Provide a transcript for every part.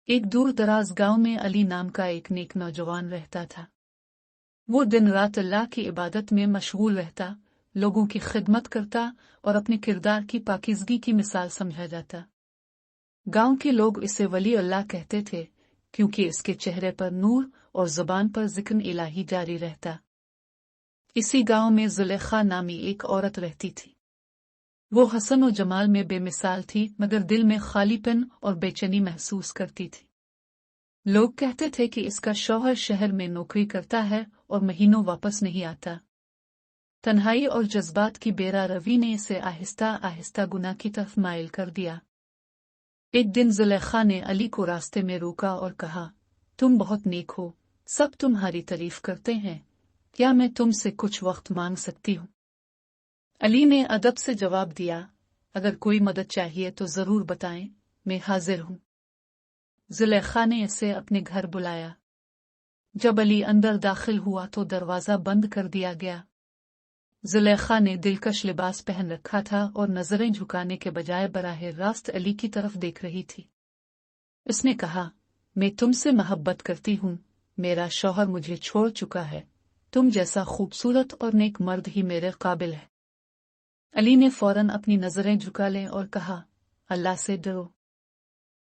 एक दूर दराज गांव में अली नाम का एक नेक नौजवान रहता था। वो दिन रात अल्लाह की इबादत में मशगूल रहता, लोगों की खिदमत करता और अपने किरदार की पाकीज़गी की मिसाल समझा जाता। गांव के लोग इसे वली अल्लाह कहते थे, क्योंकि इसके चेहरे पर नूर और ज़ुबान पर ज़िक्र इलाही जारी रहता। इसी गांव में ज़ुलेखा नामी एक औरत रहती थी। वो हसन और जमाल में बेमिसाल थी, मगर दिल में खालीपन और बेचैनी महसूस करती थी। लोग कहते थे कि इसका शौहर शहर में नौकरी करता है और महीनों वापस नहीं आता। तन्हाई और जज्बात की बेरा रवि ने इसे आहिस्ता आहिस्ता गुनाह की तरफ माइल कर दिया। एक दिन ज़ुलेखा ने अली को रास्ते में रोका और कहा, तुम बहुत नेक हो, सब तुम्हारी तारीफ करते हैं, क्या मैं तुमसे कुछ वक्त मांग सकती हूँ? अली ने अदब से जवाब दिया, अगर कोई मदद चाहिए तो जरूर बताएं, मैं हाजिर हूँ। ज़ुलेखा ने इसे अपने घर बुलाया। जब अली अंदर दाखिल हुआ तो दरवाज़ा बंद कर दिया गया। ज़ुलेखा ने दिलकश लिबास पहन रखा था और नजरें झुकाने के बजाय बराह रास्त अली की तरफ देख रही थी। उसने कहा, मैं तुमसे मोहब्बत करती हूँ, मेरा शौहर मुझे छोड़ चुका है, तुम जैसा खूबसूरत और नेक मर्द ही मेरे काबिल है। अली ने फौरन अपनी नजरें झुका लें और कहा, अल्लाह से डरो,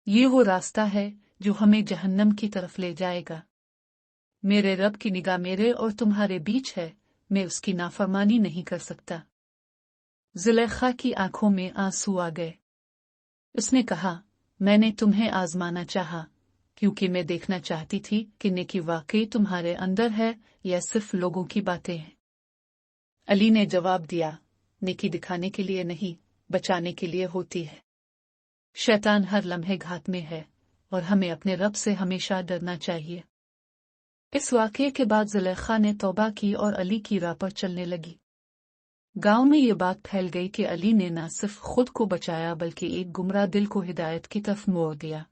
ये वो रास्ता है जो हमें जहन्नम की तरफ ले जाएगा। मेरे रब की निगाह मेरे और तुम्हारे बीच है, मैं उसकी नाफरमानी नहीं कर सकता। ज़ुलेखा की आंखों में आंसू आ गए। उसने कहा, मैंने तुम्हें आजमाना चाहा, क्योंकि मैं देखना चाहती थी कि नेकी वाकई तुम्हारे अंदर है या सिर्फ लोगों की बातें हैं। अली ने जवाब दिया, नेकी दिखाने के लिए नहीं, बचाने के लिए होती है। शैतान हर लम्हे घात में है और हमें अपने रब से हमेशा डरना चाहिए। इस वाक़ये के बाद ज़ुलेखा ने तौबा की और अली की राह पर चलने लगी। गांव में ये बात फैल गई कि अली ने न सिर्फ खुद को बचाया बल्कि एक गुमराह दिल को हिदायत की तरफ मोड़ दिया।